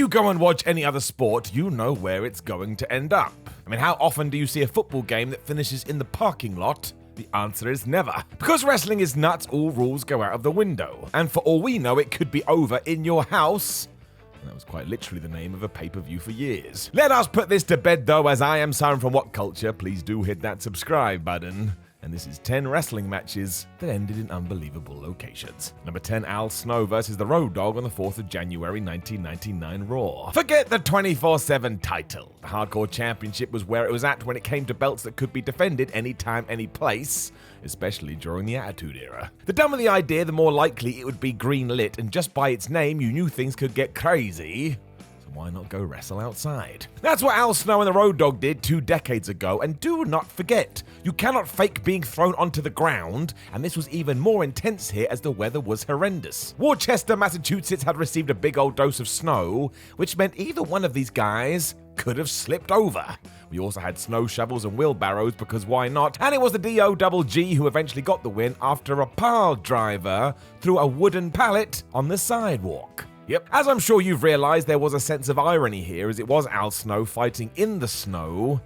you go and watch any other sport, you know where it's going to end up. I mean, how often do you see a football game that finishes in the parking lot? The answer is never. Because wrestling is nuts, all rules go out of the window. And for all we know, it could be over in your house. That was quite literally the name of a pay-per-view for years. Let us put this to bed though, as I am Simon from What Culture. Please do hit that subscribe button. And this is 10 wrestling matches that ended in unbelievable locations. Number 10, Al Snow versus the Road Dogg on the 4th of January 1999 Raw. Forget the 24/7 title. The Hardcore Championship was where it was at when it came to belts that could be defended anytime, any place, especially during the Attitude Era. The dumber the idea, the more likely it would be green-lit, and just by its name, you knew things could get crazy. Why not go wrestle outside? That's what Al Snow and the Road Dogg did 2 decades ago, and do not forget, you cannot fake being thrown onto the ground, and this was even more intense here as the weather was horrendous. Worcester, Massachusetts had received a big old dose of snow, which meant either one of these guys could have slipped over. We also had snow shovels and wheelbarrows because why not? And it was the DOGG who eventually got the win after a pile driver threw a wooden pallet on the sidewalk. Yep. As I'm sure you've realized, there was a sense of irony here as it was Al Snow fighting in the snow.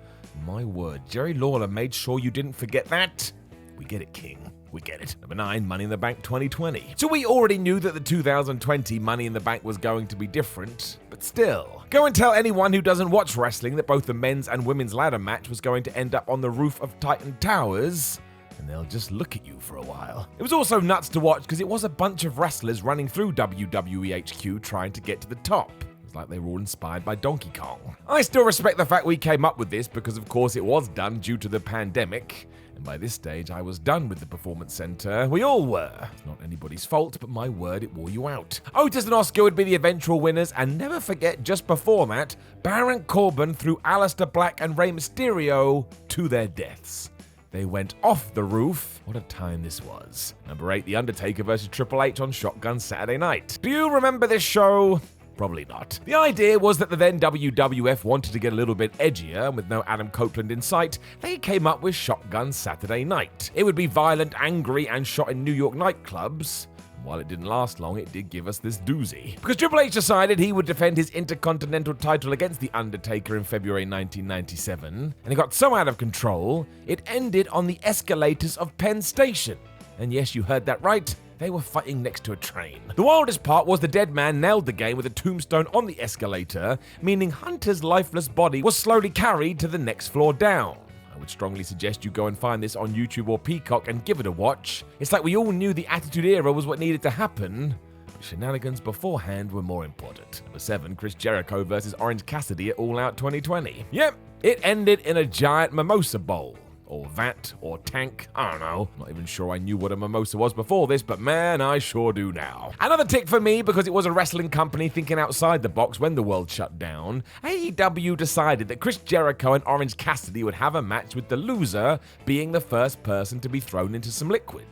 My word, Jerry Lawler made sure you didn't forget that. We get it, King. We get it. Number 9, Money in the Bank 2020. So we already knew that the 2020 Money in the Bank was going to be different, but still. Go and tell anyone who doesn't watch wrestling that both the men's and women's ladder match was going to end up on the roof of Titan Towers, and they'll just look at you for a while. It was also nuts to watch because it was a bunch of wrestlers running through WWE HQ trying to get to the top. It was like they were all inspired by Donkey Kong. I still respect the fact we came up with this because of course it was done due to the pandemic. And by this stage, I was done with the Performance Center. We all were. It's not anybody's fault, but my word, it wore you out. Otis and Oscar would be the eventual winners, and never forget, just before that, Baron Corbin threw Aleister Black and Rey Mysterio to their deaths. They went off the roof. What a time this was. Number 8, The Undertaker versus Triple H on Shotgun Saturday Night. Do you remember this show? Probably not. The idea was that the then WWF wanted to get a little bit edgier, and with no Adam Copeland in sight, they came up with Shotgun Saturday Night. It would be violent, angry, and shot in New York nightclubs. While it didn't last long, it did give us this doozy. Because Triple H decided he would defend his Intercontinental title against The Undertaker in February 1997, and it got so out of control, it ended on the escalators of Penn Station. And yes, you heard that right, they were fighting next to a train. The wildest part was the dead man nailed the game with a tombstone on the escalator, meaning Hunter's lifeless body was slowly carried to the next floor down. I would strongly suggest you go and find this on YouTube or Peacock and give it a watch. It's like we all knew the Attitude Era was what needed to happen, but shenanigans beforehand were more important. Number 7, Chris Jericho versus Orange Cassidy at All Out 2020. Yep, it ended in a giant mimosa bowl. Or vat, or tank, I don't know. Not even sure I knew what a mimosa was before this, but man, I sure do now. Another tick for me because it was a wrestling company thinking outside the box when the world shut down. AEW decided that Chris Jericho and Orange Cassidy would have a match with the loser being the first person to be thrown into some liquid.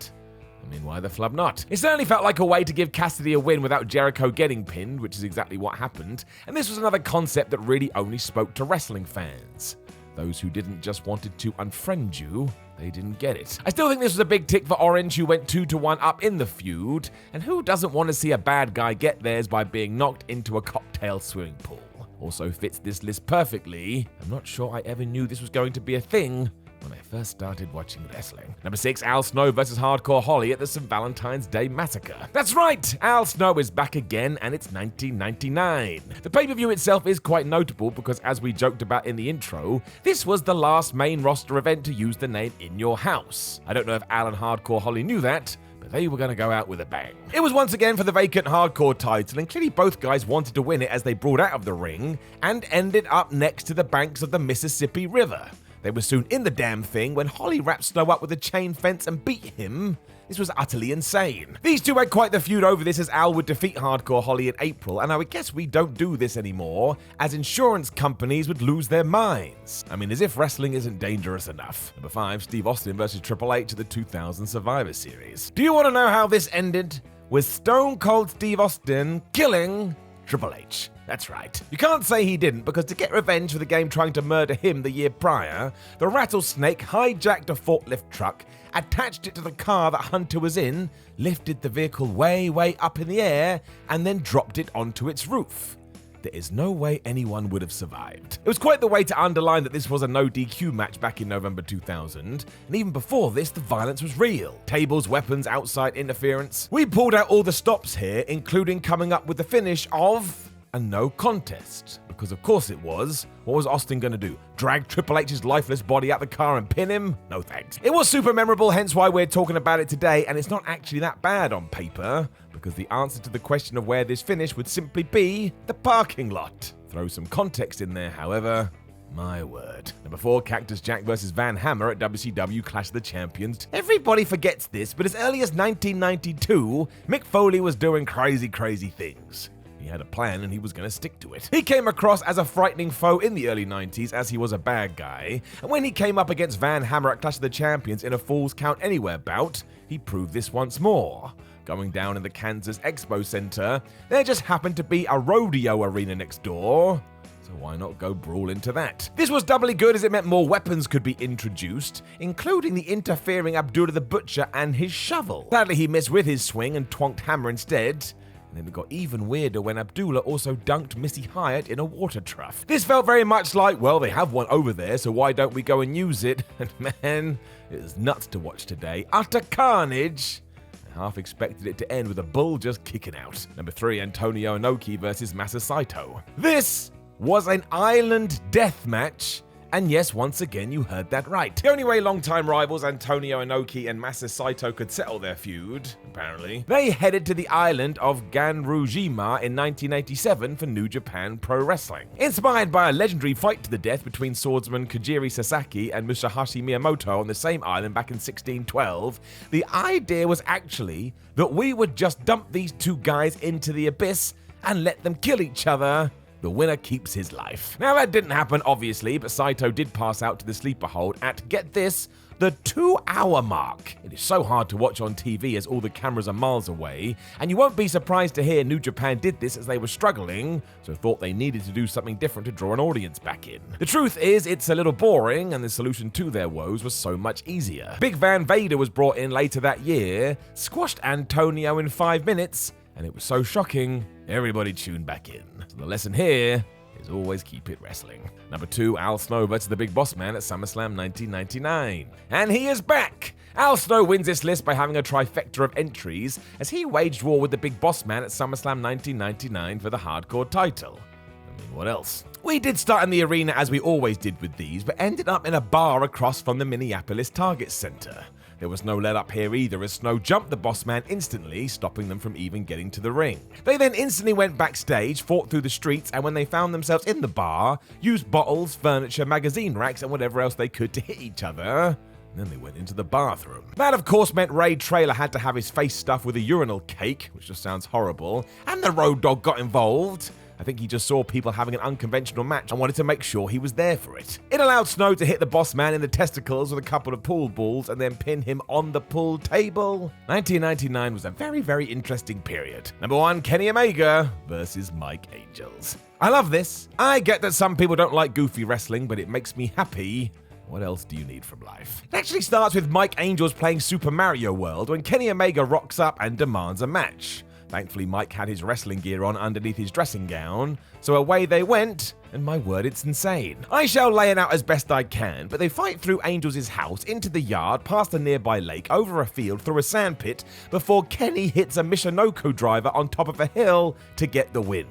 I mean, why the flub not? It certainly felt like a way to give Cassidy a win without Jericho getting pinned, which is exactly what happened, and this was another concept that really only spoke to wrestling fans. Those who didn't just wanted to unfriend you, they didn't get it. I still think this was a big tick for Orange, who went 2-1 up in the feud, and who doesn't want to see a bad guy get theirs by being knocked into a cocktail swimming pool? Also fits this list perfectly. I'm not sure I ever knew this was going to be a thing when I first started watching wrestling. Number 6, Al Snow versus Hardcore Holly at the St. Valentine's Day Massacre. That's right, Al Snow is back again, and it's 1999. The pay-per-view itself is quite notable because, as we joked about in the intro, this was the last main roster event to use the name In Your House. I don't know if Al and Hardcore Holly knew that, but they were going to go out with a bang. It was once again for the vacant Hardcore title, and clearly both guys wanted to win it as they brawled out of the ring and ended up next to the banks of the Mississippi River. They were soon in the damn thing when Holly wrapped Snow up with a chain fence and beat him. This was utterly insane. These two had quite the feud over this as Al would defeat Hardcore Holly in April, and I would guess we don't do this anymore, as insurance companies would lose their minds. I mean, as if wrestling isn't dangerous enough. Number 5, Steve Austin versus Triple H at the 2000 Survivor Series. Do you want to know how this ended? With Stone Cold Steve Austin killing Triple H. That's right. You can't say he didn't, because to get revenge for the game trying to murder him the year prior, the Rattlesnake hijacked a forklift truck, attached it to the car that Hunter was in, lifted the vehicle way up in the air, and then dropped it onto its roof. there is no way anyone would have survived. It was quite the way to underline that this was a no DQ match back in November 2000, and even before this, the violence was real. Tables, weapons, outside interference. We pulled out all the stops here, including coming up with the finish of a no contest. Because of course it was. What was Austin gonna do? Drag Triple H's lifeless body out the car and pin him? No thanks. It was super memorable, hence why we're talking about it today, and it's not actually that bad on paper, because the answer to the question of where this finished would simply be the parking lot. Throw some context in there, however. My word. Number 4, Cactus Jack vs. Van Hammer at WCW Clash of the Champions. Everybody forgets this, but as early as 1992, Mick Foley was doing crazy things. He had a plan and he was going to stick to it. He came across as a frightening foe in the early 90s as he was a bad guy, and when he came up against Van Hammer at Clash of the Champions in a Falls Count Anywhere bout, he proved this once more. Going down in the Kansas Expo Center, there just happened to be a rodeo arena next door, so why not go brawl into that? This was doubly good as it meant more weapons could be introduced, including the interfering Abdullah the Butcher and his shovel. Sadly, he missed with his swing and twonked Hammer instead. And then it got even weirder when Abdullah also dunked Missy Hyatt in a water trough. This felt very much like, well, they have one over there, so why don't we go and use it? And man, it was nuts to watch today. Utter carnage. I half expected it to end with a bull just kicking out. Number 3, Antonio Inoki versus Masa Saito. This was an island death match. And yes, once again, you heard that right. The only way longtime rivals Antonio Inoki and Masa Saito could settle their feud, apparently, they headed to the island of Ganrujima in 1987 for New Japan Pro Wrestling. Inspired by a legendary fight to the death between swordsman Kajiri Sasaki and Musashi Miyamoto on the same island back in 1612, the idea was actually that we would just dump these two guys into the abyss and let them kill each other. The winner keeps his life. Now that didn't happen, obviously, but Saito did pass out to the sleeper hold at, get this, the 2-hour mark. It is so hard to watch on TV as all the cameras are miles away, and you won't be surprised to hear New Japan did this as they were struggling, so thought they needed to do something different to draw an audience back in. The truth is, it's a little boring, and the solution to their woes was so much easier. Big Van Vader was brought in later that year, squashed Antonio in 5 minutes, and it was so shocking, everybody tuned back in. So the lesson here is always keep it wrestling. Number 2, Al Snow versus the Big Boss Man at SummerSlam 1999. And he is back! Al Snow wins this list by having a trifecta of entries as he waged war with the Big Boss Man at SummerSlam 1999 for the hardcore title. I mean, what else? We did start in the arena as we always did with these, but ended up in a bar across from the Minneapolis Target Center. There was no let up here either as Snow jumped the Boss Man instantly, stopping them from even getting to the ring. They then instantly went backstage, fought through the streets, and when they found themselves in the bar, used bottles, furniture, magazine racks, and whatever else they could to hit each other. And then they went into the bathroom. That of course meant Ray Traylor had to have his face stuffed with a urinal cake, which just sounds horrible, and the Road Dogg got involved. I think he just saw people having an unconventional match and wanted to make sure he was there for it. It allowed Snow to hit the Boss Man in the testicles with a couple of pool balls and then pin him on the pool table. 1999 was a very interesting period. Number 1, Kenny Omega versus Mike Angels. I love this. I get that some people don't like goofy wrestling, but it makes me happy. What else do you need from life? It actually starts with Mike Angels playing Super Mario World when Kenny Omega rocks up and demands a match. Thankfully, Mike had his wrestling gear on underneath his dressing gown, so away they went, and my word, it's insane. I shall lay it out as best I can, but they fight through Angels' house, into the yard, past a nearby lake, over a field, through a sandpit, before Kenny hits a Michinoku Driver on top of a hill to get the win.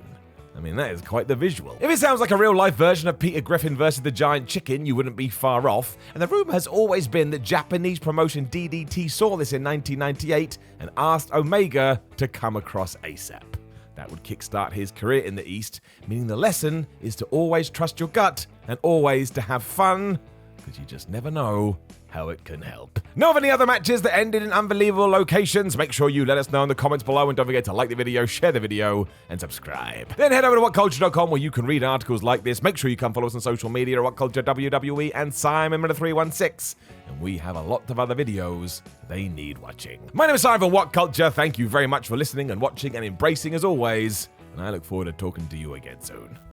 I mean, that is quite the visual. If it sounds like a real-life version of Peter Griffin versus the Giant Chicken, you wouldn't be far off. And the rumor has always been that Japanese promotion DDT saw this in 1998 and asked Omega to come across ASAP. That would kickstart his career in the East, meaning the lesson is to always trust your gut and always to have fun, because you just never know how it can help. Know of any other matches that ended in unbelievable locations? Make sure you let us know in the comments below, and don't forget to like the video, share the video, and subscribe. Then head over to whatculture.com where you can read articles like this. Make sure you come follow us on social media at WhatCulture WWE and Simon316. And we have a lot of other videos they need watching. My name is Simon from What Culture. Thank you very much for listening and watching and embracing as always. And I look forward to talking to you again soon.